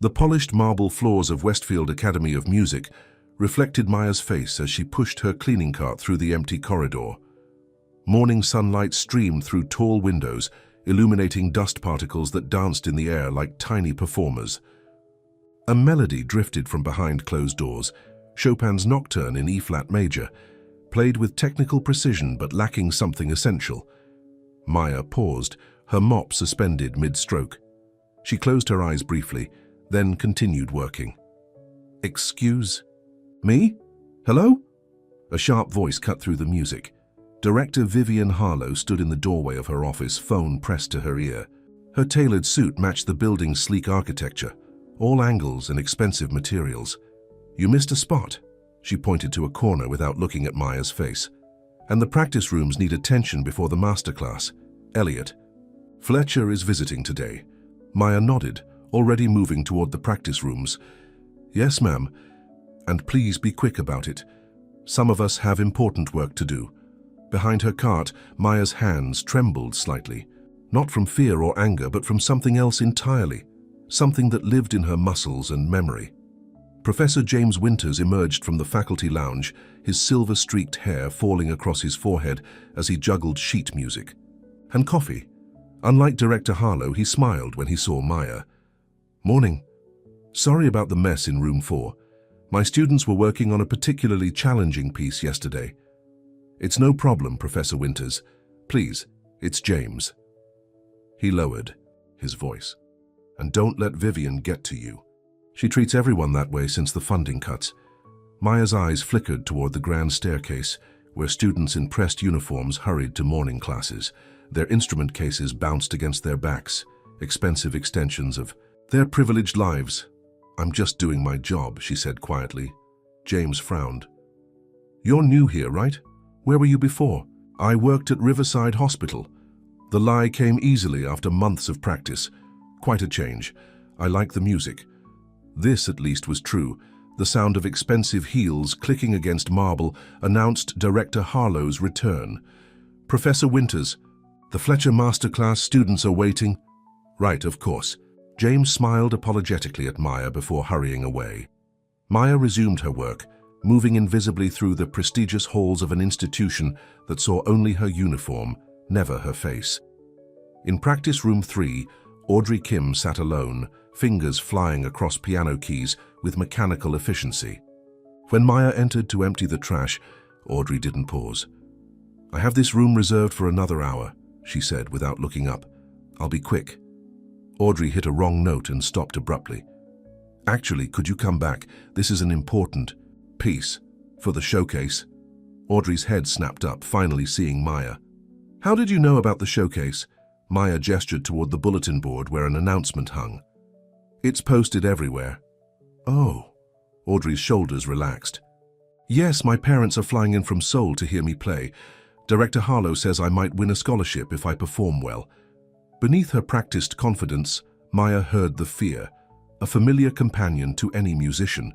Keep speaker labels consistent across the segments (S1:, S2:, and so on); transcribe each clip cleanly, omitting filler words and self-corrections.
S1: The polished marble floors of Westfield Academy of Music reflected Maya's face as she pushed her cleaning cart through the empty corridor. Morning sunlight streamed through tall windows, illuminating dust particles that danced in the air like tiny performers. A melody drifted from behind closed doors, Chopin's Nocturne in E-flat major, played with technical precision but lacking something essential. Maya paused, her mop suspended mid-stroke. She closed her eyes briefly, then continued working. "Excuse me? Hello?" A sharp voice cut through the music. Director Vivian Harlow stood in the doorway of her office, phone pressed to her ear. Her tailored suit matched the building's sleek architecture, all angles and expensive materials. "You missed a spot." She pointed to a corner without looking at Maya's face. "And the practice rooms need attention before the masterclass. Elliot, Fletcher is visiting today." Maya nodded, already moving toward the practice rooms. "Yes, ma'am. And please be quick about it. Some of us have important work to do." Behind her cart, Maya's hands trembled slightly, not from fear or anger, but from something else entirely, something that lived in her muscles and memory. Professor James Winters emerged from the faculty lounge, his silver-streaked hair falling across his forehead as he juggled sheet music. "And coffee?" Unlike Director Harlow, he smiled when he saw Maya. "Morning. Sorry about the mess in room 4. My students were working on a particularly challenging piece yesterday." "It's no problem, Professor Winters. Please, it's James." He lowered his voice. "And don't let Vivian get to you. She treats everyone that way since the funding cuts." Maya's eyes flickered toward the grand staircase, where students in pressed uniforms hurried to morning classes. Their instrument cases bounced against their backs, expensive extensions of their privileged lives. "I'm just doing my job," she said quietly. James frowned. "You're new here, right? Where were you before?" "I worked at Riverside Hospital." The lie came easily after months of practice. "Quite a change. I like the music." This, at least, was true. The sound of expensive heels clicking against marble announced Director Harlow's return. "Professor Winters, the Fletcher Masterclass students are waiting." "Right, of course." James smiled apologetically at Maya before hurrying away. Maya resumed her work, moving invisibly through the prestigious halls of an institution that saw only her uniform, never her face. In practice room 3, Audrey Kim sat alone, fingers flying across piano keys with mechanical efficiency. When Maya entered to empty the trash, Audrey didn't pause. "I have this room reserved for another hour," she said without looking up. "I'll be quick." Audrey hit a wrong note and stopped abruptly. "Actually, could you come back? This is an important piece for the showcase." Audrey's head snapped up, finally seeing Maya. "How did you know about the showcase?" Maya gestured toward the bulletin board where an announcement hung. "It's posted everywhere." "Oh." Audrey's shoulders relaxed. "Yes, my parents are flying in from Seoul to hear me play. Director Harlow says I might win a scholarship if I perform well." Beneath her practiced confidence, Maya heard the fear, a familiar companion to any musician.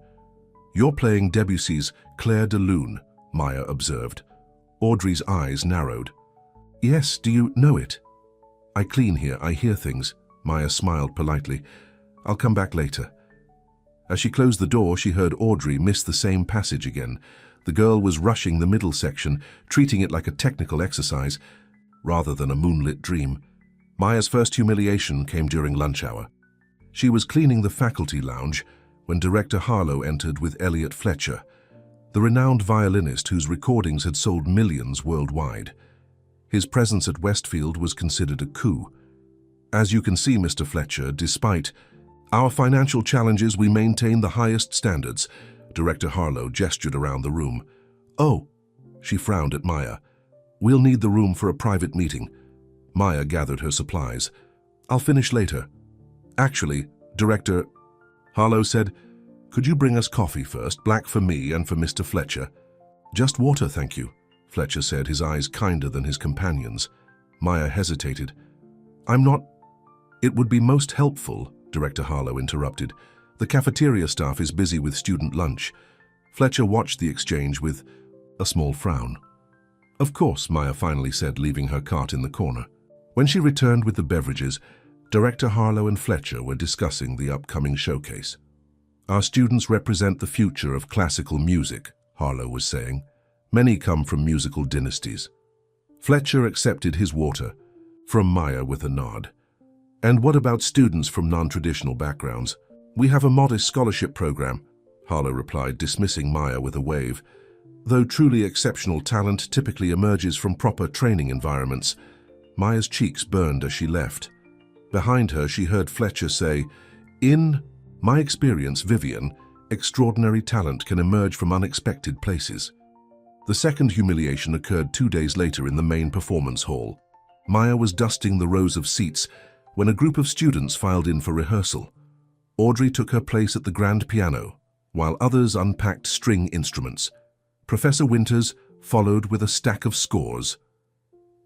S1: "You're playing Debussy's Clair de Lune," Maya observed. Audrey's eyes narrowed. "Yes, do you know it?" "I clean here, I hear things." Maya smiled politely. "I'll come back later." As she closed the door, she heard Audrey miss the same passage again. The girl was rushing the middle section, treating it like a technical exercise, rather than a moonlit dream. Maya's first humiliation came during lunch hour. She was cleaning the faculty lounge when Director Harlow entered with Elliot Fletcher, the renowned violinist whose recordings had sold millions worldwide. His presence at Westfield was considered a coup. "As you can see, Mr. Fletcher, despite our financial challenges, we maintain the highest standards." Director Harlow gestured around the room. "Oh," she frowned at Maya. "We'll need the room for a private meeting." Maya gathered her supplies. "I'll finish later." "Actually, Director," Harlow said, "could you bring us coffee first, black for me and for Mr. Fletcher?" "Just water, thank you," Fletcher said, his eyes kinder than his companions. Maya hesitated. "I'm not—" "It would be most helpful," Director Harlow interrupted. "The cafeteria staff is busy with student lunch." Fletcher watched the exchange with a small frown. "Of course," Maya finally said, leaving her cart in the corner. When she returned with the beverages, Director Harlow and Fletcher were discussing the upcoming showcase. Our students represent the future of classical music, Harlow was saying. Many come from musical dynasties. Fletcher accepted his water, from Maya with a nod. And what about students from non-traditional backgrounds? We have a modest scholarship program, Harlow replied, dismissing Maya with a wave. Though truly exceptional talent typically emerges from proper training environments, Maya's cheeks burned as she left. Behind her, she heard Fletcher say, "In my experience, Vivian, extraordinary talent can emerge from unexpected places." The second humiliation occurred 2 days later in the main performance hall. Maya was dusting the rows of seats when a group of students filed in for rehearsal. Audrey took her place at the grand piano, while others unpacked string instruments. Professor Winters followed with a stack of scores.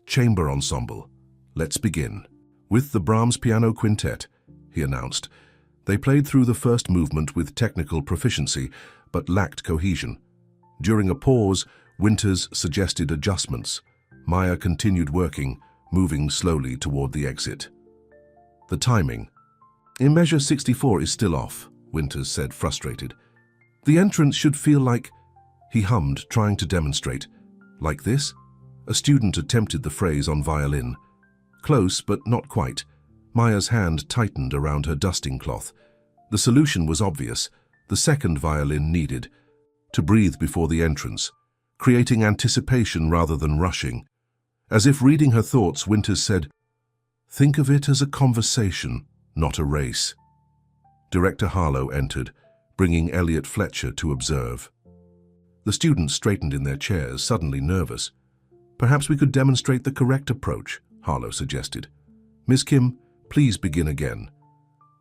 S1: "Chamber ensemble, let's begin. With the Brahms Piano Quintet," he announced. They played through the first movement with technical proficiency, but lacked cohesion. During a pause, Winters suggested adjustments. Maya continued working, moving slowly toward the exit. The timing. "In measure 64 is still off," Winters said, frustrated. "The entrance should feel like..." He hummed, trying to demonstrate. "Like this?" A student attempted the phrase on violin. Close, but not quite. Maya's hand tightened around her dusting cloth. The solution was obvious. The second violin needed to breathe before the entrance, creating anticipation rather than rushing. As if reading her thoughts, Winters said, "Think of it as a conversation, not a race." Director Harlow entered, bringing Elliot Fletcher to observe. The students straightened in their chairs, suddenly nervous. "Perhaps we could demonstrate the correct approach," Harlow suggested. "Miss Kim, please begin again."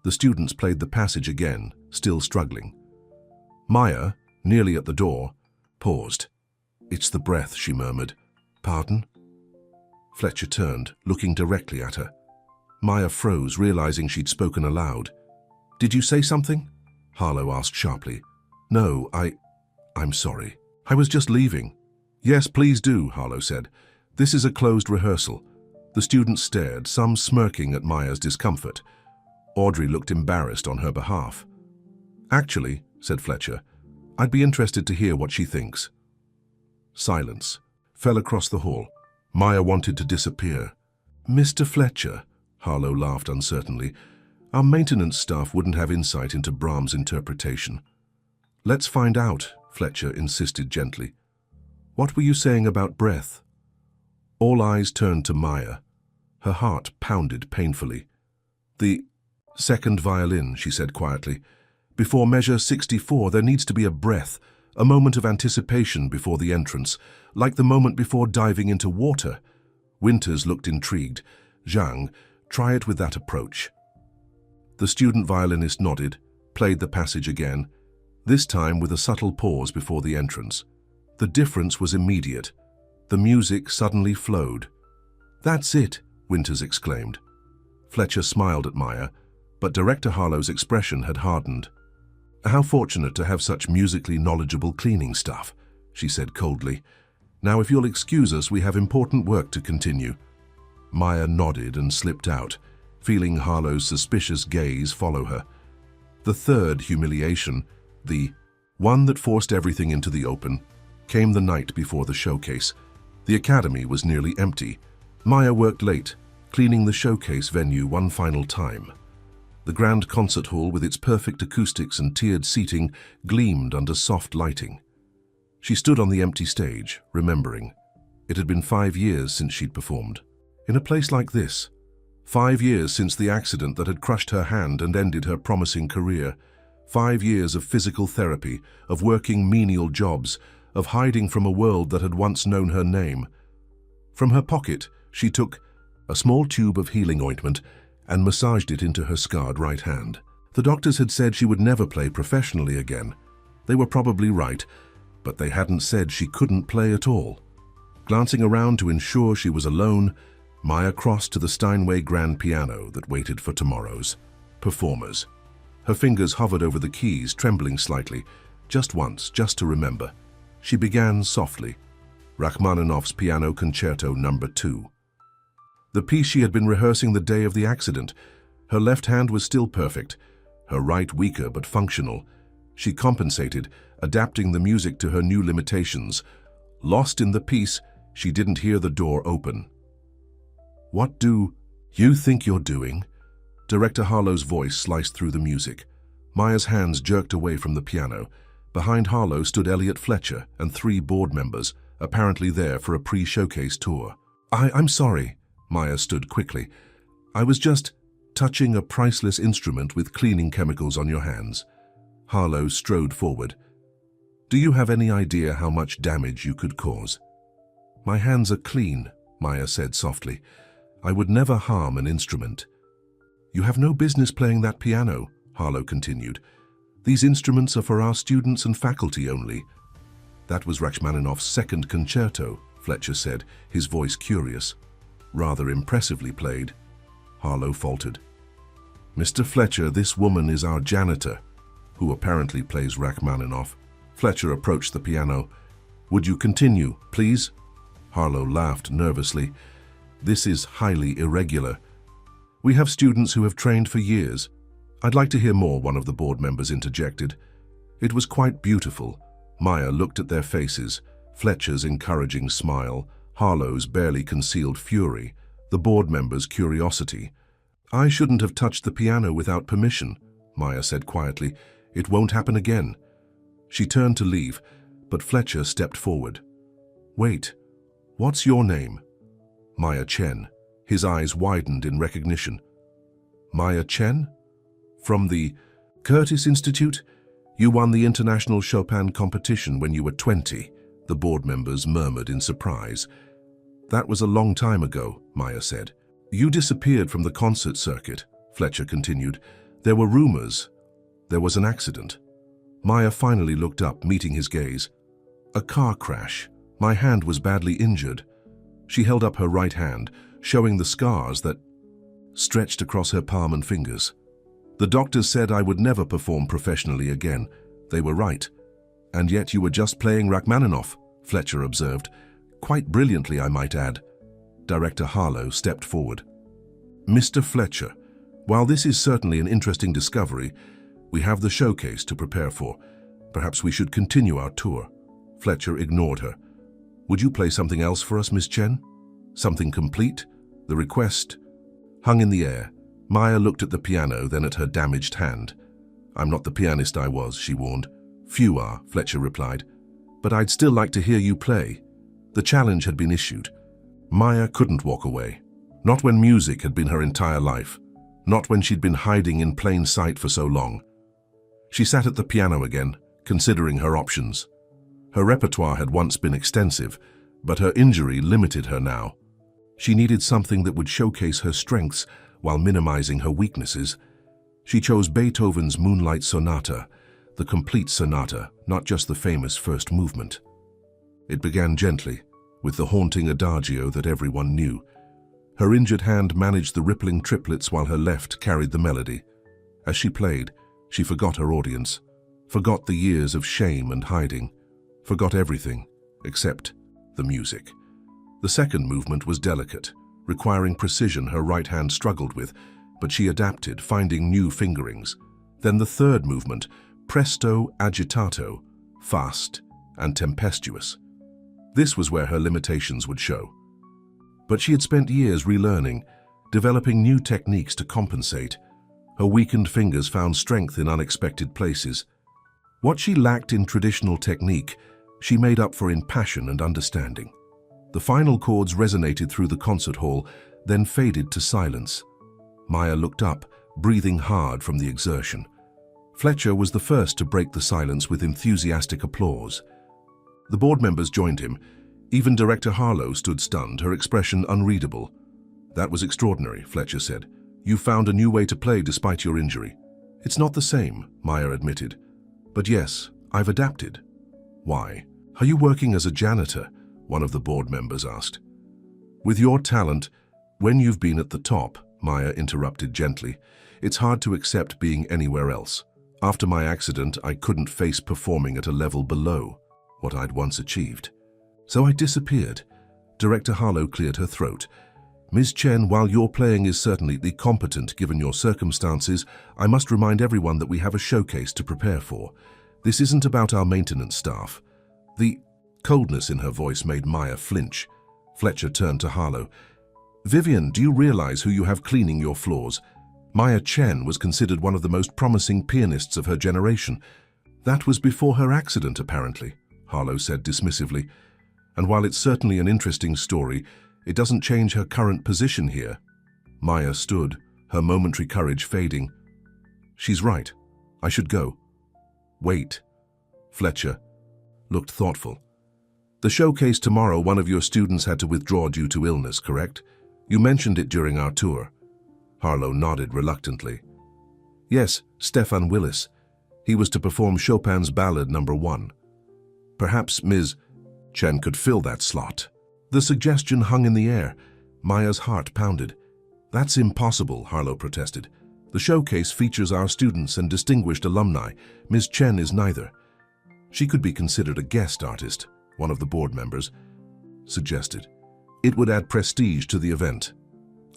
S1: The students played the passage again, still struggling. Maya, nearly at the door, paused. "It's the breath," she murmured. "Pardon?" Fletcher turned, looking directly at her. Maya froze, realizing she'd spoken aloud. "Did you say something?" Harlow asked sharply. "No, I'm sorry. I was just leaving." "Yes, please do," Harlow said. "This is a closed rehearsal." The students stared, some smirking at Maya's discomfort. Audrey looked embarrassed on her behalf. "Actually," said Fletcher, "I'd be interested to hear what she thinks." Silence fell across the hall. Maya wanted to disappear. "Mr. Fletcher," Harlow laughed uncertainly, "our maintenance staff wouldn't have insight into Brahms' interpretation." "Let's find out," Fletcher insisted gently. "What were you saying about breath?" All eyes turned to Maya. Her heart pounded painfully. "The second violin," she said quietly. "Before measure 64, there needs to be a breath, a moment of anticipation before the entrance, like the moment before diving into water." Winters looked intrigued. "Zhang, try it with that approach." The student violinist nodded, played the passage again, this time with a subtle pause before the entrance. The difference was immediate. The music suddenly flowed. "That's it," Winters exclaimed. Fletcher smiled at Maya, but Director Harlow's expression had hardened. "How fortunate to have such musically knowledgeable cleaning staff," she said coldly. "Now, if you'll excuse us, we have important work to continue." Maya nodded and slipped out, feeling Harlow's suspicious gaze follow her. The third humiliation, the one that forced everything into the open, came the night before the showcase. The academy was nearly empty. Maya worked late, cleaning the showcase venue one final time. The grand concert hall, with its perfect acoustics and tiered seating, gleamed under soft lighting. She stood on the empty stage, remembering. It had been 5 years since she'd performed. In a place like this. 5 years since the accident that had crushed her hand and ended her promising career. 5 years of physical therapy, of working menial jobs, of hiding from a world that had once known her name. From her pocket, she took a small tube of healing ointment and massaged it into her scarred right hand. The doctors had said she would never play professionally again. They were probably right, but they hadn't said she couldn't play at all. Glancing around to ensure she was alone, Maya crossed to the Steinway grand piano that waited for tomorrow's performers. Her fingers hovered over the keys, trembling slightly, just once, just to remember. She began softly, Rachmaninoff's Piano Concerto No. 2. The piece she had been rehearsing the day of the accident, Her left hand was still perfect, her right weaker but functional. She compensated, adapting the music to her new limitations. Lost in the piece, she didn't hear the door open. "What do you think you're doing?" Director Harlow's voice sliced through the music. Maya's hands jerked away from the piano. Behind Harlow stood Elliot Fletcher and 3 board members, apparently there for a pre-showcase tour. I'm sorry," Maya stood quickly. "I was just touching a priceless instrument with cleaning chemicals on your hands." Harlow strode forward. "Do you have any idea how much damage you could cause?" "My hands are clean," Maya said softly. "I would never harm an instrument." "You have no business playing that piano," Harlow continued. "These instruments are for our students and faculty only." "That was Rachmaninoff's second concerto," Fletcher said, his voice curious. "Rather impressively played." Harlow faltered. "Mr. Fletcher, this woman is our janitor, who apparently plays Rachmaninoff." Fletcher approached the piano. "Would you continue, please?" Harlow laughed nervously. "This is highly irregular. We have students who have trained for years." "I'd like to hear more," one of the board members interjected. "It was quite beautiful." Maya looked at their faces, Fletcher's encouraging smile, Harlow's barely concealed fury, the board members' curiosity. "I shouldn't have touched the piano without permission," Maya said quietly. "It won't happen again." She turned to leave, but Fletcher stepped forward. "Wait, what's your name?" "Maya Chen." His eyes widened in recognition. "Maya Chen? From the Curtis Institute? You won the International Chopin competition when you were 20, the board members murmured in surprise. "That was a long time ago," Maya said. "You disappeared from the concert circuit," Fletcher continued. "There were rumors. There was an accident." Maya finally looked up, meeting his gaze. "A car crash. My hand was badly injured." She held up her right hand, showing the scars that stretched across her palm and fingers. "The doctors said I would never perform professionally again. They were right. And yet you were just playing Rachmaninoff," Fletcher observed. "Quite brilliantly, I might add." Director Harlow stepped forward. "Mr. Fletcher, while this is certainly an interesting discovery, we have the showcase to prepare for. Perhaps we should continue our tour." Fletcher ignored her. "Would you play something else for us, Miss Chen? Something complete?" The request hung in the air. Maya looked at the piano, then at her damaged hand. "I'm not the pianist I was," she warned. "Few are," Fletcher replied. "But I'd still like to hear you play." The challenge had been issued. Maya couldn't walk away. Not when music had been her entire life. Not when she'd been hiding in plain sight for so long. She sat at the piano again, considering her options. Her repertoire had once been extensive, but her injury limited her now. She needed something that would showcase her strengths while minimizing her weaknesses. She chose Beethoven's Moonlight Sonata, the complete sonata, not just the famous first movement. It began gently, with the haunting adagio that everyone knew. Her injured hand managed the rippling triplets while her left carried the melody. As she played, she forgot her audience, forgot the years of shame and hiding, forgot everything except the music. The second movement was delicate, requiring precision her right hand struggled with, but she adapted, finding new fingerings. Then the third movement, presto agitato, fast and tempestuous. This was where her limitations would show. But she had spent years relearning, developing new techniques to compensate. Her weakened fingers found strength in unexpected places. What she lacked in traditional technique, she made up for in passion and understanding. The final chords resonated through the concert hall, then faded to silence. Maya looked up, breathing hard from the exertion. Fletcher was the first to break the silence with enthusiastic applause. The board members joined him. Even Director Harlow stood stunned, her expression unreadable. "That was extraordinary," Fletcher said. "You found a new way to play despite your injury." "It's not the same," Maya admitted. "But yes, I've adapted." "Why? Are you working as a janitor?" one of the board members asked. "With your talent, when you've been at the top," Maya interrupted gently, "it's hard to accept being anywhere else. After my accident, I couldn't face performing at a level below what I'd once achieved. So I disappeared." Director Harlow cleared her throat. Ms. Chen, while your playing is certainly competent given your circumstances, I must remind everyone that we have a showcase to prepare for. This isn't about our maintenance staff." The coldness in her voice made Maya flinch. Fletcher turned to Harlow. "Vivian, do you realize who you have cleaning your floors? Maya Chen was considered one of the most promising pianists of her generation. That was before her accident, apparently," Harlow said dismissively. "And while it's certainly an interesting story, it doesn't change her current position here." Maya stood, her momentary courage fading. "She's right. I should go." "Wait." Fletcher looked thoughtful. "The showcase tomorrow, one of your students had to withdraw due to illness, correct? You mentioned it during our tour." Harlow nodded reluctantly. "Yes, Stefan Willis. He was to perform Chopin's Ballad No. 1. Perhaps Ms. Chen could fill that slot." The suggestion hung in the air. Maya's heart pounded. "That's impossible," Harlow protested. "The showcase features our students and distinguished alumni. Ms. Chen is neither." "She could be considered a guest artist," one of the board members suggested. "It would add prestige to the event."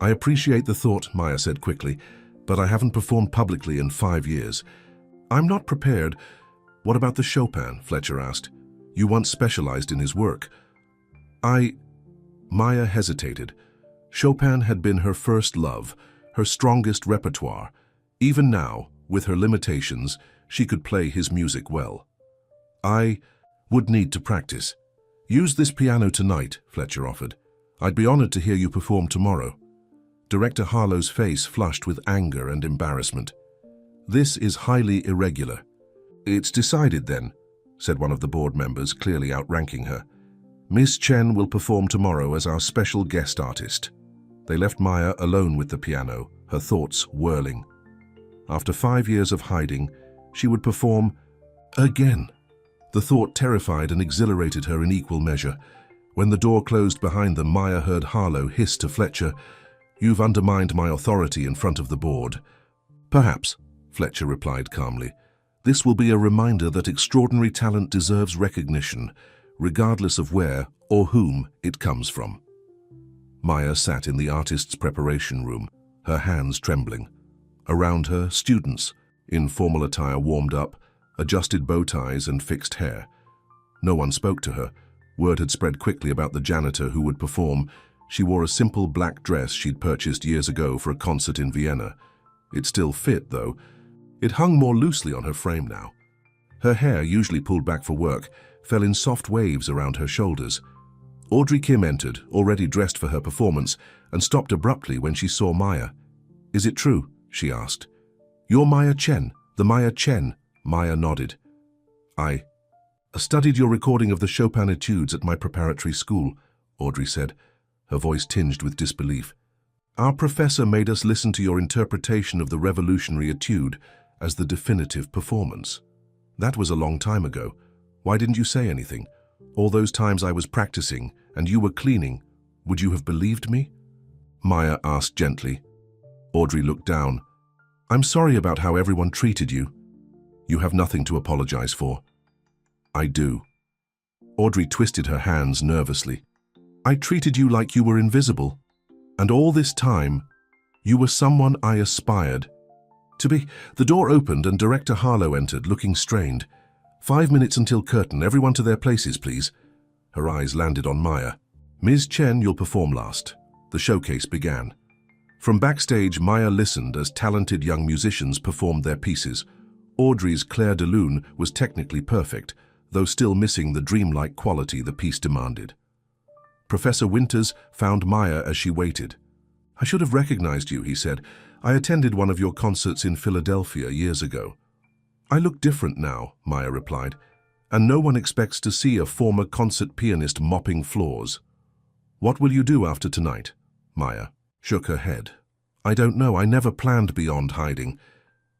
S1: "I appreciate the thought," Maya said quickly, "but I haven't performed publicly in 5 years. I'm not prepared." "What about the Chopin?" Fletcher asked. "You once specialized in his work." Maya hesitated. Chopin had been her first love, her strongest repertoire. Even now, with her limitations, she could play his music well. "I would need to practice." "Use this piano tonight," Fletcher offered. "I'd be honored to hear you perform tomorrow." Director Harlow's face flushed with anger and embarrassment. "This is highly irregular." "It's decided then," said one of the board members, clearly outranking her. "Ms. Chen will perform tomorrow as our special guest artist." They left Maya alone with the piano, her thoughts whirling. After 5 years of hiding, she would perform again. The thought terrified and exhilarated her in equal measure. When the door closed behind them, Maya heard Harlow hiss to Fletcher, "You've undermined my authority in front of the board." "Perhaps," Fletcher replied calmly. "This will be a reminder that extraordinary talent deserves recognition, regardless of where or whom it comes from." Maya sat in the artist's preparation room, her hands trembling. Around her, students, in formal attire, warmed up, adjusted bow ties and fixed hair. No one spoke to her. Word had spread quickly about the janitor who would perform. She wore a simple black dress she'd purchased years ago for a concert in Vienna. It still fit, though. It hung more loosely on her frame now. Her hair, usually pulled back for work, fell in soft waves around her shoulders. Audrey Kim entered, already dressed for her performance, and stopped abruptly when she saw Maya. "Is it true?" she asked. "You're Maya Chen, the Maya Chen." Maya nodded. I studied your recording of the Chopin etudes at my preparatory school," Audrey said, her voice tinged with disbelief. "Our professor made us listen to your interpretation of the revolutionary etude as the definitive performance. That was a long time ago. Why didn't you say anything? All those times I was practicing and you were cleaning, would you have believed me?" Maya asked gently. Audrey looked down. "I'm sorry about how everyone treated you." "You have nothing to apologize for." "I do." Audrey twisted her hands nervously. "I treated you like you were invisible. And all this time, you were someone I aspired to be." The door opened and Director Harlow entered, looking strained. "5 minutes until curtain. Everyone to their places, please." Her eyes landed on Maya. "Ms. Chen, you'll perform last." The showcase began. From backstage, Maya listened as talented young musicians performed their pieces. Audrey's Claire de Lune was technically perfect, though still missing the dreamlike quality the piece demanded. Professor Winters found Maya as she waited. "I should have recognized you," he said. "I attended one of your concerts in Philadelphia years ago." "I look different now," Maya replied, "and no one expects to see a former concert pianist mopping floors." "What will you do after tonight?" Maya shook her head. "I don't know. I never planned beyond hiding."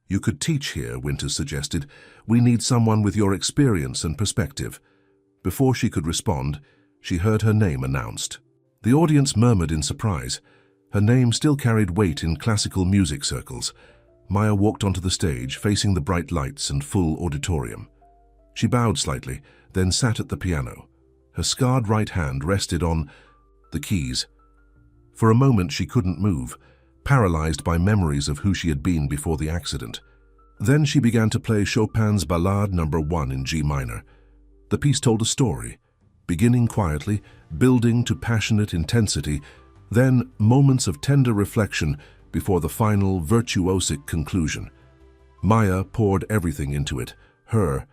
S1: "You could teach here," Winters suggested. "We need someone with your experience and perspective." Before she could respond, she heard her name announced. The audience murmured in surprise. Her name still carried weight in classical music circles. Maya walked onto the stage, facing the bright lights and full auditorium. She bowed slightly, then sat at the piano. Her scarred right hand rested on the keys. For a moment she couldn't move, paralyzed by memories of who she had been before the accident. Then she began to play Chopin's Ballade No. 1 in G minor. The piece told a story, beginning quietly, building to passionate intensity, then moments of tender reflection before the final virtuosic conclusion. Maya poured everything into it, her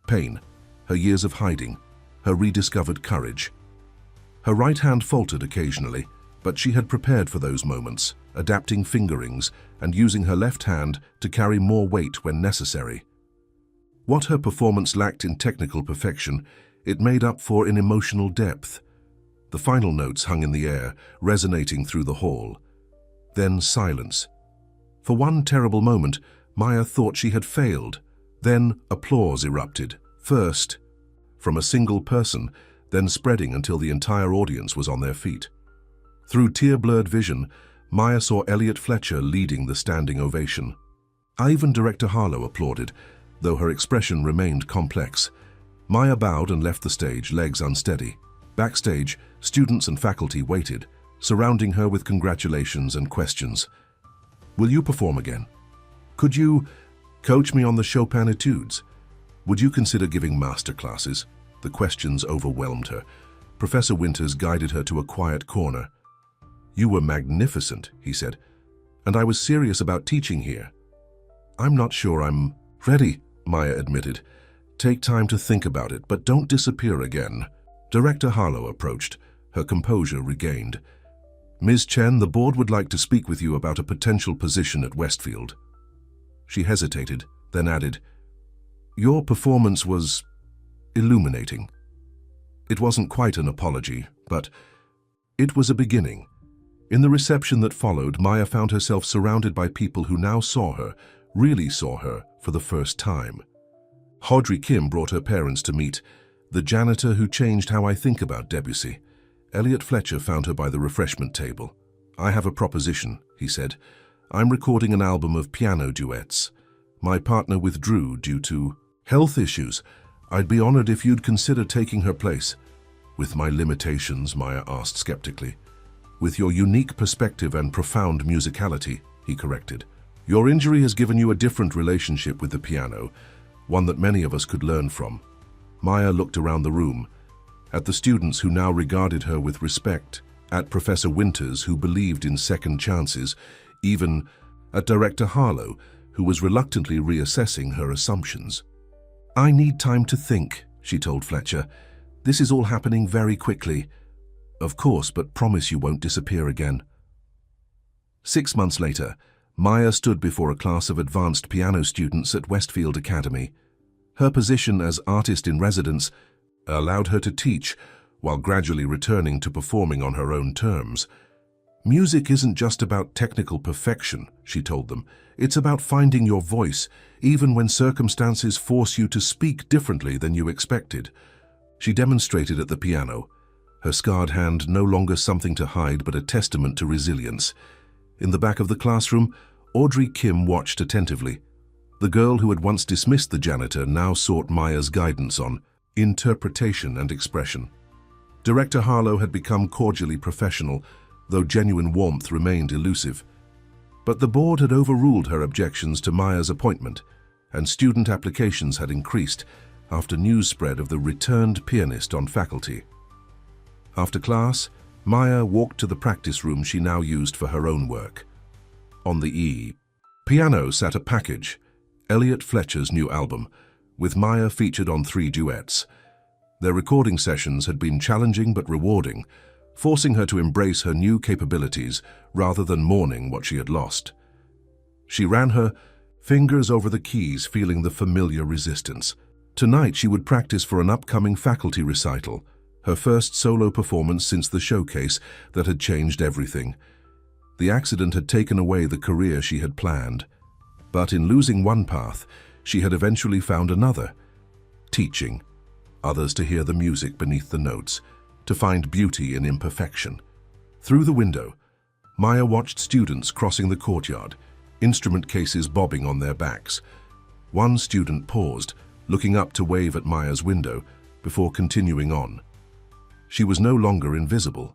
S1: pain, her years of hiding, her rediscovered courage. Her right hand faltered occasionally, but she had prepared for those moments, adapting fingerings and using her left hand to carry more weight when necessary. What her performance lacked in technical perfection, it made up for in emotional depth. The final notes hung in the air, resonating through the hall. Then silence. For one terrible moment, Maya thought she had failed. Then applause erupted, first from a single person, then spreading until the entire audience was on their feet. Through tear-blurred vision, Maya saw Elliot Fletcher leading the standing ovation. Even Director Harlow applauded, though her expression remained complex. Maya bowed and left the stage, legs unsteady. Backstage, students and faculty waited, surrounding her with congratulations and questions. "Will you perform again? Could you coach me on the Chopin etudes? Would you consider giving master classes?" The questions overwhelmed her. Professor Winters guided her to a quiet corner. "You were magnificent," he said, "and I was serious about teaching here." "I'm not sure I'm ready," Maya admitted. "Take time to think about it, but don't disappear again." Director Harlow approached, her composure regained. "Ms. Chen, the board would like to speak with you about a potential position at Westfield." She hesitated, then added, "Your performance was illuminating." It wasn't quite an apology, but it was a beginning. In the reception that followed, Maya found herself surrounded by people who now saw her, really saw her, for the first time. Audrey Kim brought her parents to meet, the janitor who changed how I think about Debussy. Elliot Fletcher found her by the refreshment table. "I have a proposition," he said. "I'm recording an album of piano duets. My partner withdrew due to health issues. I'd be honored if you'd consider taking her place." "With my limitations," Maya asked skeptically. "With your unique perspective and profound musicality," he corrected. "Your injury has given you a different relationship with the piano, one that many of us could learn from." Maya looked around the room, at the students who now regarded her with respect, at Professor Winters, who believed in second chances, even at Director Harlow, who was reluctantly reassessing her assumptions. "I need time to think," she told Fletcher. "This is all happening very quickly." "Of course, but promise you won't disappear again." 6 months later, Maya stood before a class of advanced piano students at Westfield Academy. Her position as artist-in-residence allowed her to teach, while gradually returning to performing on her own terms. "Music isn't just about technical perfection," she told them. "It's about finding your voice, even when circumstances force you to speak differently than you expected." She demonstrated at the piano, her scarred hand no longer something to hide but a testament to resilience. In the back of the classroom, Audrey Kim watched attentively. The girl who had once dismissed the janitor now sought Maya's guidance on interpretation and expression. Director Harlow had become cordially professional, though genuine warmth remained elusive. But the board had overruled her objections to Maya's appointment, and student applications had increased after news spread of the returned pianist on faculty. After class, Maya walked to the practice room she now used for her own work. On the piano sat a package, Elliot Fletcher's new album, with Maya featured on 3 duets. Their recording sessions had been challenging but rewarding, forcing her to embrace her new capabilities rather than mourning what she had lost. She ran her fingers over the keys, feeling the familiar resistance. Tonight she would practice for an upcoming faculty recital, her first solo performance since the showcase that had changed everything. The accident had taken away the career she had planned, but in losing one path, she had eventually found another: teaching others to hear the music beneath the notes, to find beauty in imperfection. Through the window, Maya watched students crossing the courtyard, instrument cases bobbing on their backs. One student paused, looking up to wave at Maya's window, before continuing on. She was no longer invisible.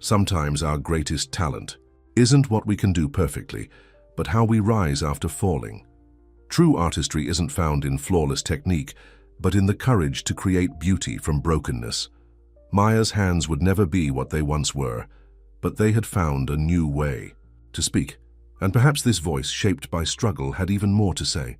S1: Sometimes our greatest talent isn't what we can do perfectly, but how we rise after falling. True artistry isn't found in flawless technique, but in the courage to create beauty from brokenness. Maya's hands would never be what they once were, but they had found a new way to speak. And perhaps this voice, shaped by struggle, had even more to say.